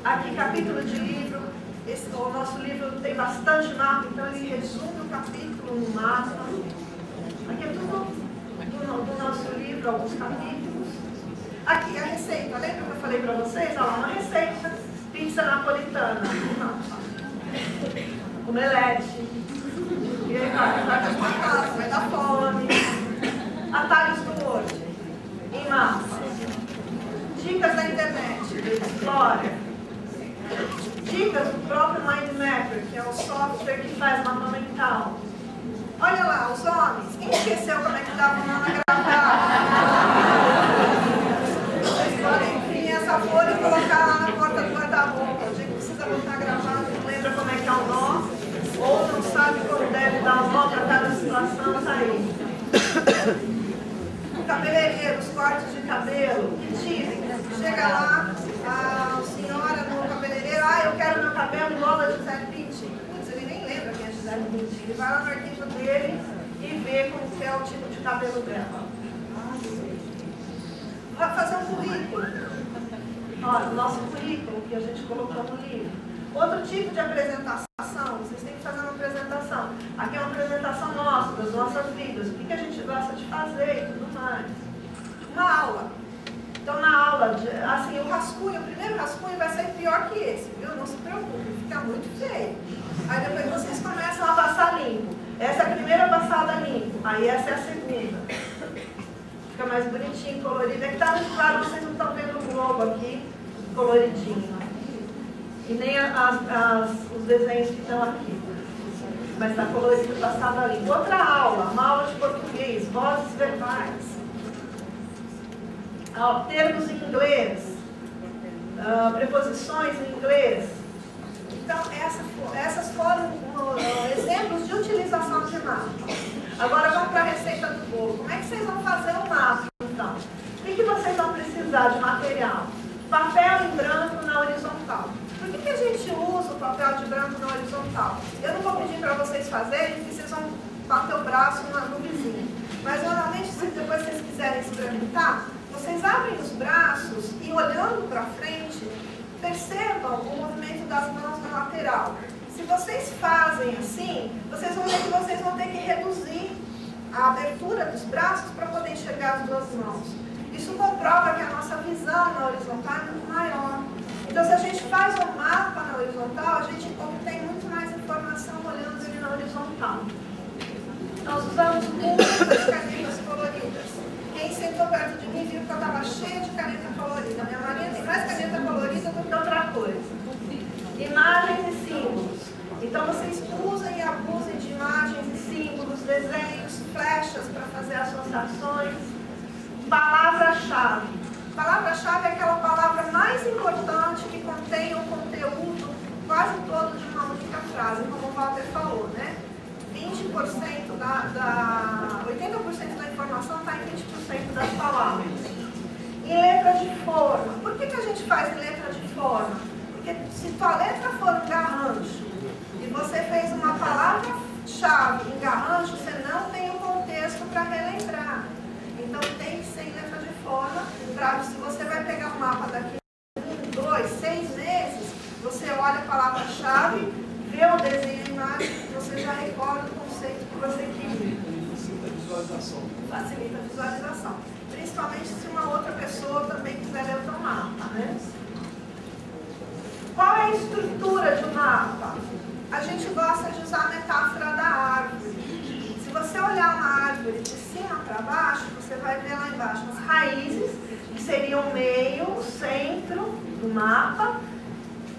Aqui, capítulo de livro. O nosso livro tem bastante mapa, então ele resume o capítulo no mapa. Aqui é tudo do nosso livro, alguns capítulos. Aqui a receita. Lembra que eu falei para vocês? Olha lá, uma receita. Pizza napolitana. Omelete. E aí vai para sua casa, vai dar fome. Atalhos do Word. Em mapa. Dicas da internet, do Explorer. Dicas do próprio MindMapper, que é o software que faz mapa mental. Olha lá, os homens. Quem esqueceu como é que dava o nó na gravata? Vocês podem imprimir essa folha e colocar lá na porta do guarda-roupa. O dia que precisa botar a gravata, não lembra como é que é o nó, ou não sabe como deve dar o nó para cada situação, tá aí. Cabeleireiro, os cortes de cabelo, que dizem, chega lá, a senhora no cabeleireiro, eu quero meu cabelo igual a Gisele Bündchen. Putz, ele nem lembra quem é Gisele Bündchen. Ele vai lá no arquivo dele e vê como que é o tipo de cabelo dela. Vai fazer um currículo. Olha, o nosso currículo que a gente colocou no livro. Outro tipo de apresentação, vocês têm que fazer uma apresentação. Aqui é uma apresentação nossa, das nossas vidas. O que a gente gosta de fazer e tudo mais. Uma aula. Então, na aula, assim, o rascunho, o primeiro rascunho vai ser pior que esse, viu? Não se preocupe, fica muito feio. Aí depois vocês começam a passar limpo. Essa é a primeira passada limpo. Aí essa é a segunda. Fica mais bonitinho, colorido. É que tá muito claro, vocês não estão vendo o globo aqui, coloridinho. E nem os desenhos que estão aqui. Mas está colorido, passada limpo. Outra aula, uma aula de português, vozes verbais. Termos em inglês, preposições em inglês. Então, essas foram exemplos de utilização de mapa. Agora vamos para a receita do bolo. Como é que vocês vão fazer o mapa, então? O que vocês vão precisar de material? Papel em branco na horizontal. Por que a gente usa o papel de branco na horizontal? Eu não vou pedir para vocês fazerem, porque vocês vão bater o braço no vizinho. Mas, normalmente, se depois vocês quiserem experimentar, vocês abrem os braços e, olhando para frente, percebam o movimento das mãos na lateral. Se vocês fazem assim, vocês vão ver que vocês vão ter que reduzir a abertura dos braços para poder enxergar as duas mãos. Isso comprova que a nossa visão na horizontal é muito maior. Então, se a gente faz um mapa na horizontal, a gente obtém muito mais informação olhando ele na horizontal. Nós usamos muitas canetas coloridas. Quem sentou perto de mim viu que eu estava cheia de caneta colorida. Minha Maria tem mais caneta colorida do que outra coisa. Imagens e símbolos. Então vocês usem e abusem de imagens e símbolos, desenhos, flechas para fazer associações. Palavra-chave. Palavra-chave é aquela palavra mais importante que contém o conteúdo quase todo de uma única frase, como o Walter falou, né? 80% da informação está em 20% das palavras. Em letra de forma. Por que a gente faz em letra de forma? Porque se tua letra for um garrancho e você fez uma palavra-chave em garrancho, você não tem o contexto para relembrar. Então tem que ser em letra de forma, para se você vai pegar um mapa daqui 1, 2, 6 meses, você olha a palavra-chave, vê o desenho e a imagem, você já recorda o conceito que você queria. Facilita a visualização. Facilita a visualização. Principalmente se uma outra pessoa também quiser ler o teu mapa, né? Qual é a estrutura de um mapa? A gente gosta de usar a metáfora da árvore. Se você olhar uma árvore de cima para baixo, você vai ver lá embaixo as raízes, que seriam o meio, o centro do mapa.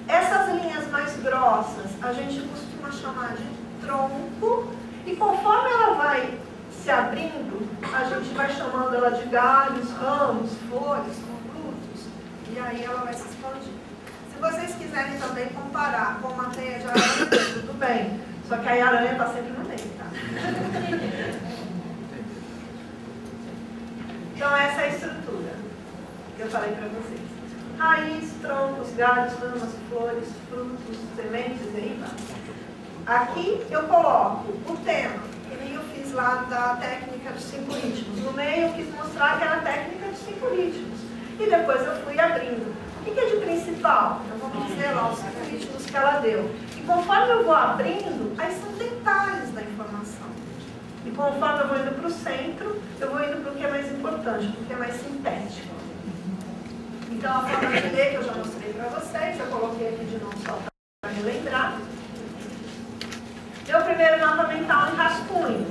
Essas linhas mais grossas, a gente costuma chamar de tronco, e conforme ela vai se abrindo, a gente vai chamando ela de galhos, ramos, folhas, frutos, e aí ela vai se expandir. Se vocês quiserem também comparar com uma teia de aranha, tudo bem, só que aí a aranha está sempre no meio, tá? Então essa é a estrutura que eu falei para vocês. Raiz, troncos, galhos, ramas, flores, frutos, sementes e aí vai. Aqui eu coloco o tema, que nem eu fiz lá da técnica dos 5 ritmos. No meio eu quis mostrar que era a técnica dos 5 ritmos. E depois eu fui abrindo. O que é de principal? Eu vou dizer os críticos que ela deu. E conforme eu vou abrindo, aí são detalhes da informação. E conforme eu vou indo para o centro, eu vou indo para o que é mais importante, para o que é mais sintético. Então, a forma de ler que eu já mostrei para vocês, eu coloquei aqui de novo só para relembrar. Meu primeiro mapa mental em rascunho.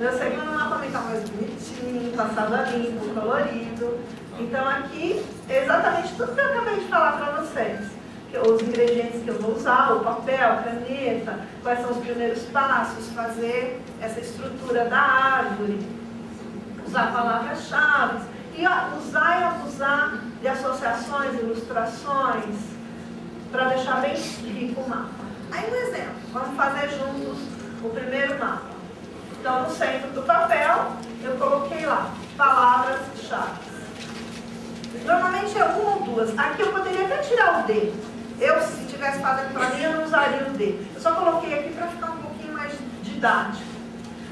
Meu segundo mapa mental mais bonitinho, passado a limpo, colorido. Então, aqui é exatamente tudo que eu acabei de falar para vocês. Os ingredientes que eu vou usar, o papel, caneta, quais são os primeiros passos, fazer essa estrutura da árvore, usar palavras-chave, e usar e abusar de associações, ilustrações, para deixar bem rico o mapa. Aí um exemplo, vamos fazer juntos o primeiro mapa. Então, no centro do papel, eu coloquei lá, palavras-chave. Normalmente é uma ou duas. Aqui eu poderia até tirar o D. Eu, se tivesse fazendo para mim, eu não usaria o D. Eu só coloquei aqui para ficar um pouquinho mais didático.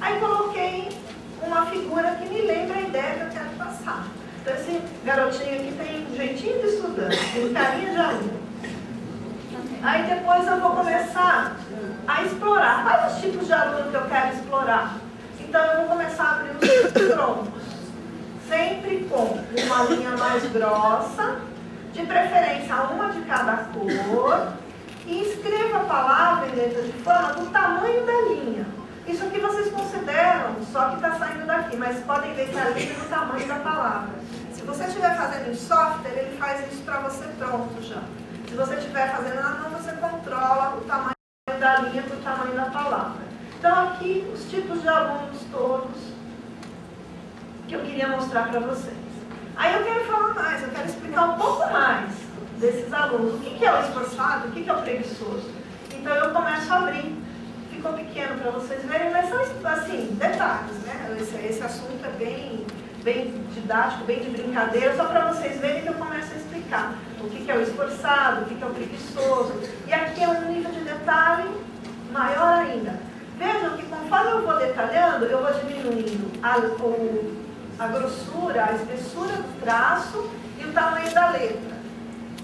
Aí coloquei uma figura que me lembra a ideia que eu quero passar. Então esse garotinho aqui tem um jeitinho de estudante, tem carinha de aluno. Aí depois eu vou começar a explorar. Quais os tipos de aluno que eu quero explorar? Então eu vou começar a abrir os troncos. Sempre com uma linha mais grossa, de preferência uma de cada cor, e escreva a palavra em letra de forma do tamanho da linha. Isso aqui vocês consideram, só que está saindo daqui, mas podem ver que a linha é do tamanho da palavra. Se você estiver fazendo em software, ele faz isso para você pronto já. Se você estiver fazendo na mão, você controla o tamanho da linha para o tamanho da palavra. Então aqui, os tipos de alunos todos que eu queria mostrar para vocês. Aí eu quero falar mais, eu quero explicar um pouco mais desses alunos. O que é o esforçado, o que é o preguiçoso? Então eu começo a abrir. Ficou pequeno para vocês verem, mas são assim, detalhes, né? Esse assunto é bem didático, bem de brincadeira, só para vocês verem que eu começo a explicar o que é o esforçado, o que é o preguiçoso. E aqui é um nível de detalhe maior ainda. Vejam que conforme eu vou detalhando, eu vou diminuindo a grossura, a espessura do traço e o tamanho da letra.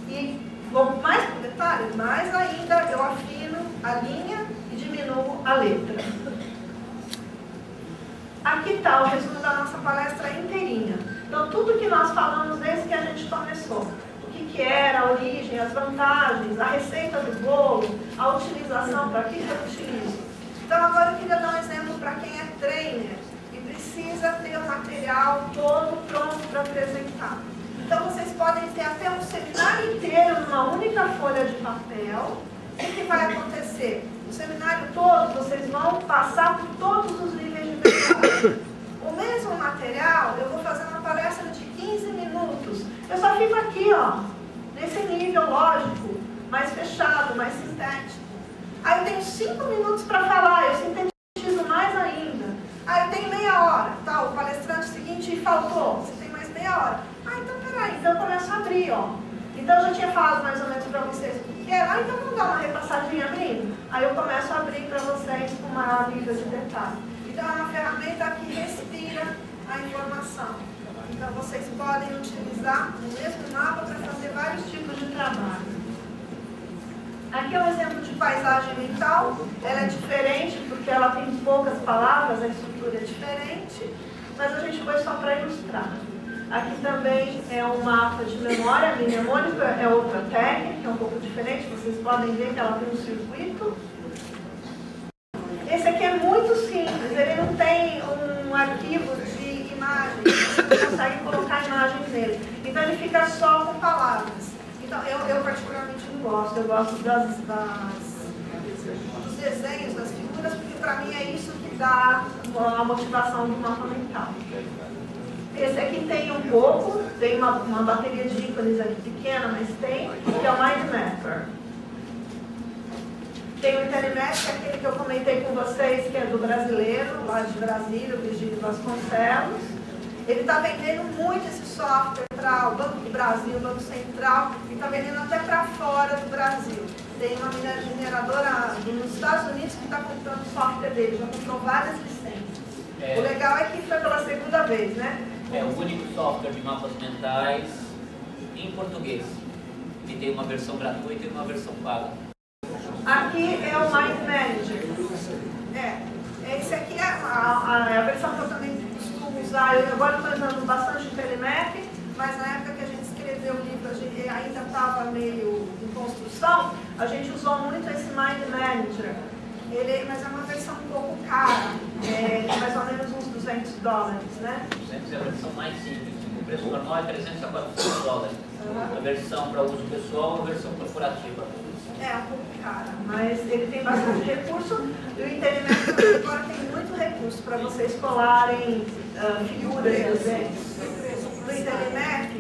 E vou mais para o detalhe, mais ainda eu afino a linha e diminuo a letra. Aqui está o resumo da nossa palestra inteirinha. Então, tudo que nós falamos desde que a gente começou. O que era, a origem, as vantagens, a receita do bolo, a utilização, para que eu utilizo. Então, agora eu queria dar um exemplo para quem é trainer e precisa ter o material todo pronto para apresentar. Então, vocês podem ter até um seminário inteiro numa única folha de papel. O que vai acontecer? O seminário todo, vocês vão passar por todos os níveis de detalhe. O mesmo material, eu vou fazer uma palestra de 15 minutos. Eu só fico aqui, ó, nesse nível lógico, mais fechado, mais sintético. Aí eu tenho 5 minutos para falar, eu sintetizo mais ainda. Aí eu tenho meia hora, tá? O palestrante seguinte faltou, você tem mais meia hora. Ah, então peraí, então eu começo a abrir, ó. Então eu já tinha falado mais ou menos para vocês o que era. Ah, então vamos dar uma repassadinha abrindo? Aí eu começo a abrir para vocês com maior nível de detalhe. Então é uma ferramenta que respira a informação. Então vocês podem utilizar o mesmo mapa para fazer vários tipos de trabalho. Aqui é um exemplo de paisagem mental. Ela é diferente porque ela tem poucas palavras, a estrutura é diferente, mas a gente foi só para ilustrar. Aqui também é um mapa de memória. A mnemônica é outra técnica, é um pouco diferente. Vocês podem ver que ela tem um circuito. Esse aqui é muito simples, ele não tem um arquivo de imagens. Você não consegue colocar imagens nele. Então ele fica só com palavras. Então eu particularmente não gosto. Eu gosto dos desenhos, das figuras, porque para mim é isso que dá a motivação do mapa mental. Esse aqui tem um pouco, tem uma bateria de ícones aqui pequena, mas tem, que é o Mind Mapper. Tem o IntelliMap, que é aquele que eu comentei com vocês, que é do brasileiro, lá de Brasília, o Virgílio Vasconcelos. Ele está vendendo muito esse software para o Banco do Brasil, o Banco Central, e está vendendo até para fora do Brasil. Tem uma mineradora nos Estados Unidos que está comprando o software dele, já comprou várias licenças. O legal é que foi pela segunda vez, né? É o único software de mapas mentais em português. que tem uma versão gratuita e uma versão paga. Aqui é o Mind Manager. Esse aqui é a versão que eu também costumo usar. Eu agora estou usando bastante o Telemap, mas na época que a gente escreveu o livro, ainda estava meio em construção, a gente usou muito esse Mind Manager. Mas é uma versão um pouco cara, mais ou menos uns $200, né? 200 é a versão mais simples. O preço normal é $300 a $400. A versão para uso pessoal é a versão corporativa. É um pouco cara, mas ele tem bastante recurso e o Intelimap agora tem muito recurso para vocês colarem figuras e desenhos. No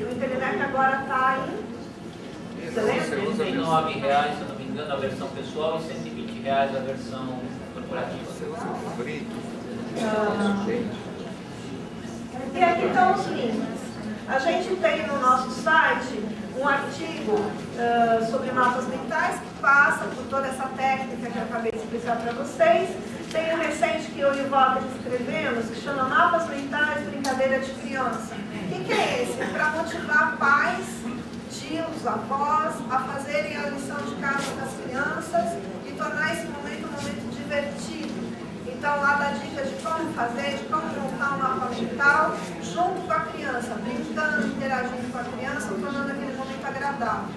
o Intelimap agora está em... Você lembra? R$ 39, se eu não me engano, a versão pessoal e R$ 120 a versão corporativa. E aqui estão os links. A gente tem no nosso site um artigo sobre mapas mentais que passa por toda essa técnica que eu acabei de explicar para vocês. Tem um recente que eu e o Walter escrevemos que chama Mapas Mentais, Brincadeira de Criança. O que é esse? É para motivar pais, tios, avós a fazerem a lição de casa das crianças e tornar esse momento um momento divertido. Então lá dá dicas de como fazer, de como montar um mapa mental junto com a criança, brincando, interagindo com a criança, tornando aquele momento agradável.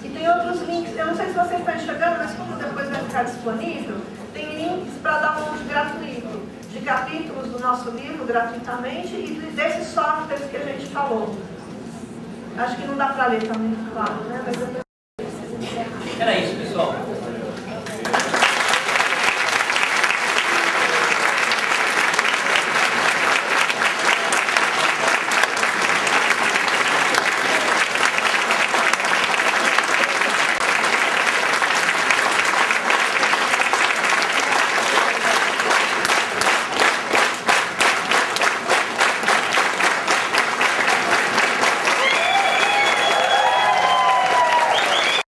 E tem outros links, eu não sei se vocês estão enxergando, mas como depois vai ficar disponível, tem links para download gratuito de capítulos do nosso livro gratuitamente e desses softwares que a gente falou. Acho que não dá para ler, está muito claro, né? Mas Era isso.